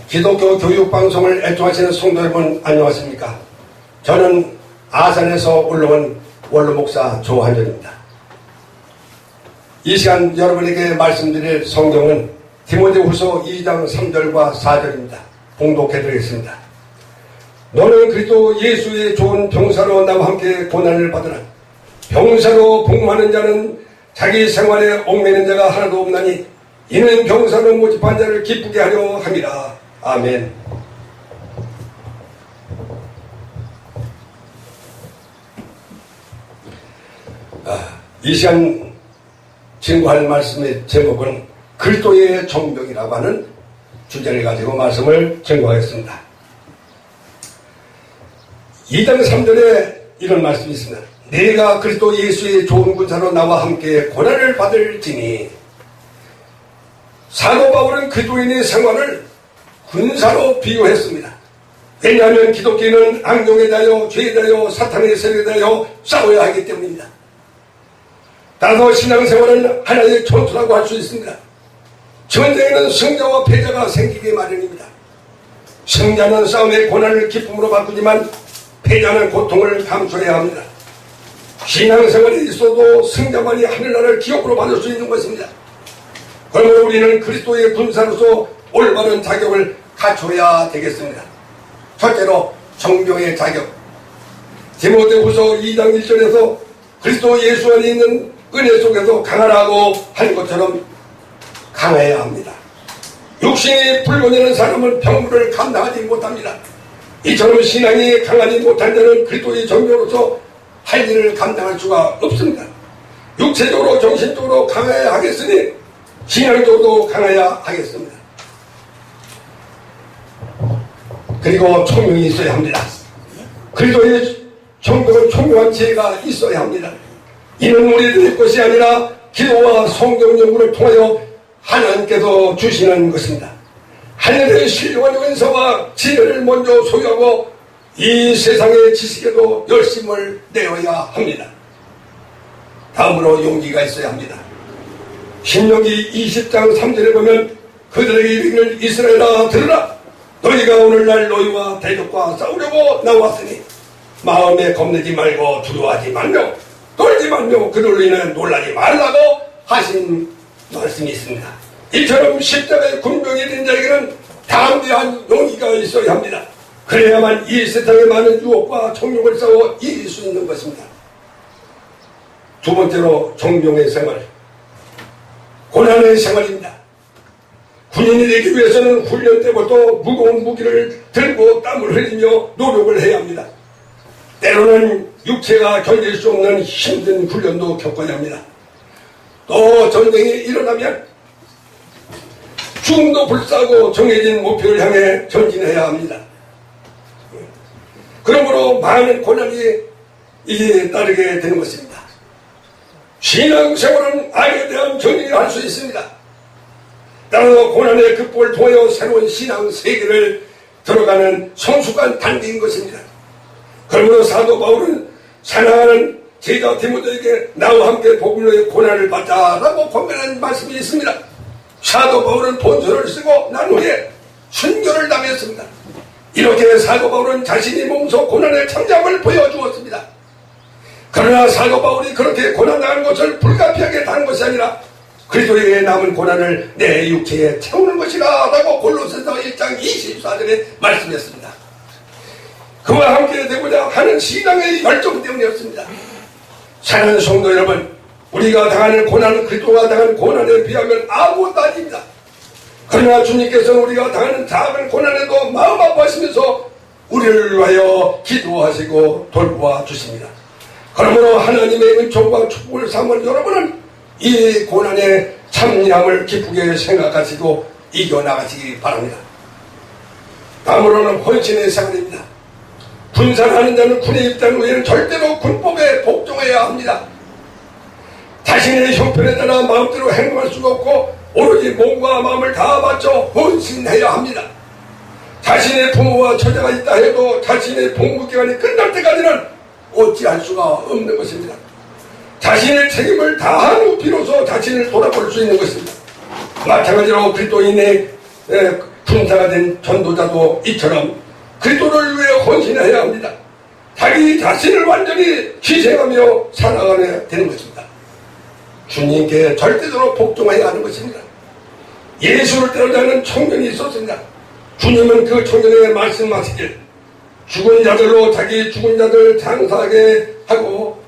기독교 교육방송을 애청하시는 성도 여러분, 안녕하십니까? 저는 아산에서 올라온 원로목사 조한전입니다. 이 시간 여러분에게 말씀드릴 성경은 디모데후서 2장 3절과 4절입니다. 봉독해드리겠습니다. 너는 그리스도 예수의 좋은 병사로 나와 함께 고난을 받으라. 병사로 복무하는 자는 자기 생활에 얽매는 자가 하나도 없나니 이는 병사로 모집한 자를 기쁘게 하려 함이라. 아멘. 이 시간 증거할 말씀의 제목은 그리스도의 정병이라고 하는 주제를 가지고 말씀을 증거하겠습니다. 2장 3절에 이런 말씀이 있습니다. 내가 그리스도 예수의 좋은 군사로 나와 함께 고난을 받을지니. 사도 바울은 그리스도인의 생활을 군사로 비유했습니다. 왜냐하면 기독교인은 악령에 대하여, 죄에 대하여, 사탄의 세력에 대하여 싸워야 하기 때문입니다. 따라서 신앙생활은 하나의 전투라고 할 수 있습니다. 전쟁에는 승자와 패자가 생기기 마련입니다. 승자는 싸움의 고난을 기쁨으로 바꾸지만 패자는 고통을 감수해야 합니다. 신앙생활에 있어도 승자만이 하늘나라를 기업으로 받을 수 있는 것입니다. 그러므로 우리는 그리스도의 군사로서 올바른 자격을 갖춰야 되겠습니다. 첫째로 정병의 자격. 디모데후서 2장 1절에서 그리스도 예수 안에 있는 은혜 속에서 강하라고 한 것처럼 강해야 합니다. 육신이 불건하는 사람은 병물을 감당하지 못합니다. 이처럼 신앙이 강하지 못한 자는 그리스도의 정병으로서 할 일을 감당할 수가 없습니다. 육체적으로 정신적으로 강해야 하겠으니 신앙적으로도 강해야 하겠습니다. 그리고 총명이 있어야 합니다. 그리스도의 정병은 총명한 지혜가 있어야 합니다. 이는 우리들의 것이 아니라 기도와 성경 연구를 통하여 하나님께서 주시는 것입니다. 하늘의 신령한 은사와 지혜를 먼저 소유하고 이 세상의 지식에도 열심을 내어야 합니다. 다음으로 용기가 있어야 합니다. 신명기 20장 3절에 보면 그들에게 이르기를 이스라엘아 들으라. 너희가 오늘날 너희와 대적과 싸우려고 나왔으니 마음에 겁내지 말고 두려워하지 말며 떨지 말며 그들로 인해 놀라지 말라고 하신 말씀이 있습니다. 이처럼 십자가의 군병이 된 자에게는 담대한 용기가 있어야 합니다. 그래야만 이 세상의 많은 유혹과 정욕을 싸워 이길 수 있는 것입니다. 두 번째로 정병의 생활, 고난의 생활입니다. 군인이 되기 위해서는 훈련 때부터 무거운 무기를 들고 땀을 흘리며 노력을 해야 합니다. 때로는 육체가 견딜 수 없는 힘든 훈련도 겪어야 합니다. 또 전쟁이 일어나면 죽음도 불사하고 정해진 목표를 향해 전진해야 합니다. 그러므로 많은 고난이 이제 따르게 되는 것입니다. 신앙생활은 악에 대한 정리를 할 수 있습니다. 따라서 고난의 극복을 통하여 새로운 신앙 세계를 들어가는 성숙한 단계인 것입니다. 그러므로 사도 바울은 사랑하는 제자 디모데에게 나와 함께 복음의 고난을 받자라고 권면한 말씀이 있습니다. 사도 바울은 본서를 쓰고 난 후에 순교를 당했습니다. 이렇게 사도 바울은 자신이 몸소 고난의 참작을 보여주었습니다. 그러나 사도 바울이 그렇게 고난당하는 것을 불가피하게 당한 것이 아니라 그리스도에게 남은 고난을 내 육체에 채우는 것이라 라고 골로새서 1장 24절에 말씀했습니다. 그와 함께 되고자 하는 신앙의 열정 때문이었습니다. 사랑하는 성도 여러분, 우리가 당하는 고난은 그리스도가 당한 고난에 비하면 아무것도 아닙니다. 그러나 주님께서는 우리가 당하는 작은 고난에도 마음 아파하시면서 우리를 위하여 기도하시고 돌보아 주십니다. 그러므로 하나님의 은총과 축복을 삼은 여러분은 이 고난의 참념을 기쁘게 생각하시고 이겨나가시기 바랍니다. 다음으로는 헌신의 생활입니다. 군사하는 자는 군에 입단 후에는 절대로 군법에 복종해야 합니다. 자신의 형편에 따라 마음대로 행동할 수가 없고 오로지 몸과 마음을 다 바쳐 헌신해야 합니다. 자신의 부모와 처자가 있다 해도 자신의 복무기간이 끝날 때까지는 어찌할 수가 없는 것입니다. 자신의 책임을 다한 후 비로소 자신을 돌아볼 수 있는 것입니다. 마찬가지로 그리스도인의 군사가 된 전도자도 이처럼 그리스도를 위해 헌신해야 합니다. 자기 자신을 완전히 희생하며 살아가야 되는 것입니다. 주님께 절대적으로 복종해야 하는 것입니다. 예수를 따르자는 청년이 있었습니다. 주님은 그 청년에게 말씀하시길 죽은 자들로 자기 죽은 자들 장사하게 하고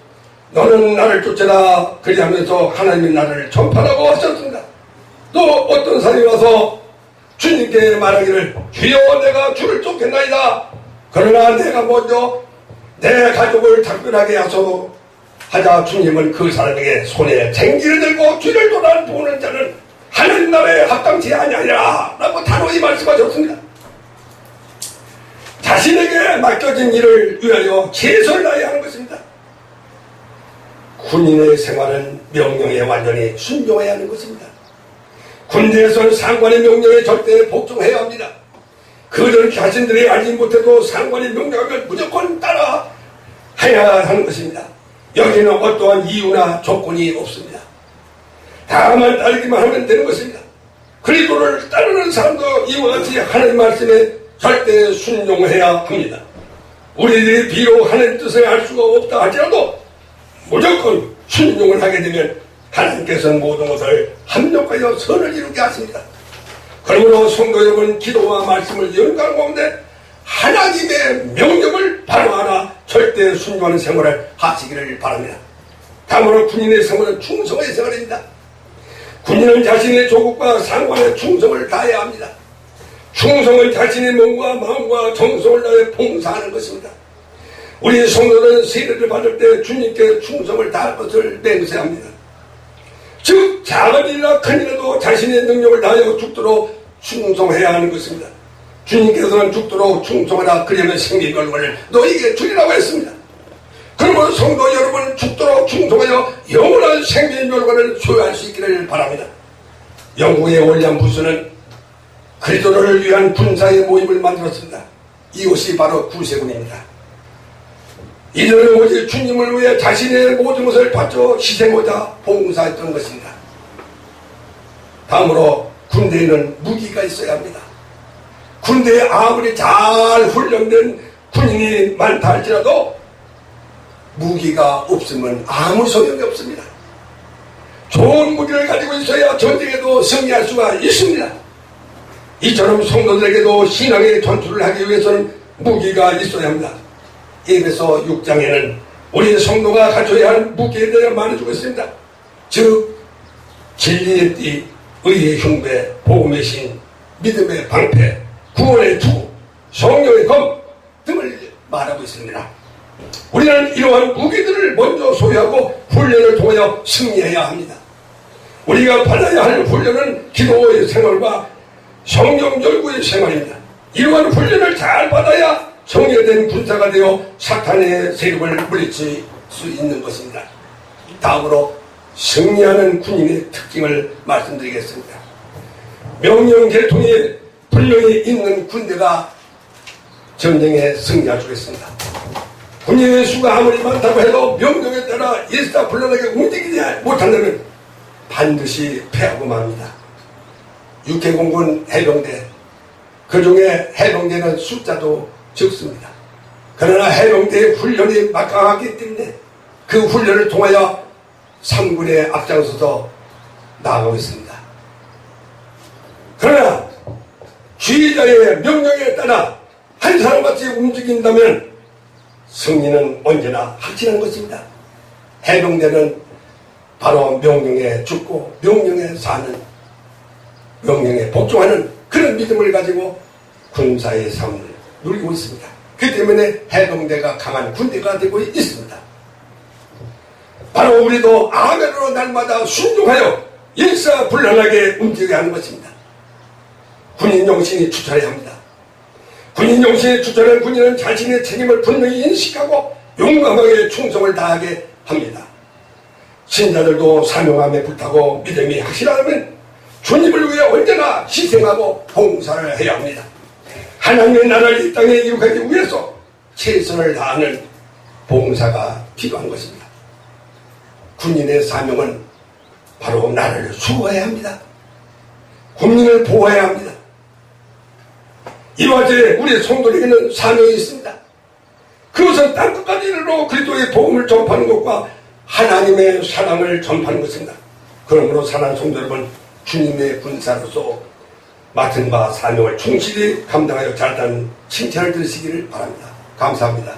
너는 나를 쫓아라 그리하면서 하나님의 나라를 전파하라고 하셨습니다. 또 어떤 사람이 와서 주님께 말하기를 주여 내가 주를 쫓겠나이다. 그러나 내가 먼저 내 가족을 작별하게 하자 주님은 그 사람에게 손에 쟁기를 들고 주를 돌아보는 자는 하나님 나라에 합당치 아니하리라 라고 단호히 말씀하셨습니다. 자신에게 맡겨진 일을 위하여 최선을 다해야 하는 것입니다. 군인의 생활은 명령에 완전히 순종해야 하는 것입니다. 군대에서는 상관의 명령에 절대 복종해야 합니다. 그들은 자신들이 알지 못해도 상관의 명령을 무조건 따라 해야 하는 것입니다. 여기는 어떠한 이유나 조건이 없습니다. 다만 따르기만 하면 되는 것입니다. 그리스도를 따르는 사람도 이와 같이 하나님 말씀에 절대 순종해야 합니다. 우리들이 비록 하나님 뜻을 알 수가 없다 할지라도 무조건 순종을 하게 되면 하나님께서는 모든 것을 합력하여 선을 이루게 하십니다. 그러므로 성도 여러분, 기도와 말씀을 연관 가운데 하나님의 명령을 바로 하나 절대 순종하는 생활을 하시기를 바랍니다. 다음으로 군인의 생활은 충성의 생활입니다. 군인은 자신의 조국과 상관에 충성을 다해야 합니다. 충성은 자신의 몸과 마음과 정성을 다해 봉사하는 것입니다. 우리 성도는 세례를 받을 때 주님께 충성을 다할 것을 맹세합니다. 즉 작은 일이나 큰 일에도 자신의 능력을 다하여 죽도록 충성해야 하는 것입니다. 주님께서는 죽도록 충성하라 그리하면 생명의 결과를 너희에게 주리라고 했습니다. 그러므로 성도 여러분 죽도록 충성하여 영원한 생명의 결과를 소유할 수 있기를 바랍니다. 영국의 윌리엄 부스는 그리스도를 위한 군사의 모임을 만들었습니다. 이것이 바로 구세군입니다. 이들은 오직 주님을 위해 자신의 모든 것을 바쳐 희생하자 봉사했던 것입니다. 다음으로 군대에는 무기가 있어야 합니다. 군대에 아무리 잘 훈련된 군인이 많다 할지라도 무기가 없으면 아무 소용이 없습니다. 좋은 무기를 가지고 있어야 전쟁에도 승리할 수가 있습니다. 이처럼 성도들에게도 신앙의 전투를 하기 위해서는 무기가 있어야 합니다. 에베소 6장에는 우리 성도가 갖춰야 할 무기에 대해 말해주고 있습니다. 즉 진리의 띠, 의의 흉배, 복음의 신, 믿음의 방패, 구원의 두, 성령의 검 등을 말하고 있습니다. 우리는 이러한 무기들을 먼저 소유하고 훈련을 통하여 승리해야 합니다. 우리가 받아야 할 훈련은 기도의 생활과 성령 열구의 생활입니다. 이러한 훈련을 잘 받아야 정예된 군사가 되어 사탄의 세력을 물리칠 수 있는 것입니다. 다음으로 승리하는 군인의 특징을 말씀드리겠습니다. 명령 계통이 분명히 있는 군대가 전쟁에 승리할 수 있습니다. 군인의 수가 아무리 많다고 해도 명령에 따라 일사불란하게 움직이지 못한다면 반드시 패하고 맙니다. 육해공군 해병대, 그 중에 해병대는 숫자도 적습니다. 그러나 해병대의 훈련이 막강하기 때문에 그 훈련을 통하여 3군에 앞장서서 나아가고 있습니다. 그러나 지휘자의 명령에 따라 한 사람같이 움직인다면 승리는 언제나 확실한 것입니다. 해병대는 바로 명령에 죽고 명령에 사는, 명령에 복종하는 그런 믿음을 가지고 군사의 삶을 누리고 있습니다. 그 때문에 해병대가 강한 군대가 되고 있습니다. 바로 우리도 아멘으로 날마다 순종하여 일사불란하게 움직여야 하는 것입니다. 군인 정신이 추천해야 합니다. 군인 정신이 추천한 군인은 자신의 책임을 분명히 인식하고 용감하게 충성을 다하게 합니다. 신자들도 사명함에 불타고 믿음이 확실하면 주님을 위해 언제나 희생하고 봉사를 해야 합니다. 하나님의 나라를 이 땅에 이룩하기 위해서 최선을 다하는 봉사가 필요한 것입니다. 군인의 사명은 바로 나라를 수호해야 합니다. 국민을 보호해야 합니다. 이화제 우리 성도에게는 사명이 있습니다. 그것은 땅끝까지 이르러 그리스도의 복음을 전파하는 것과 하나님의 사랑을 전파하는 것입니다. 그러므로 사랑하는 성도 여러분, 주님의 군사로서 맡은 바 사명을 충실히 감당하여 잘했다는 칭찬을 들으시기를 바랍니다. 감사합니다.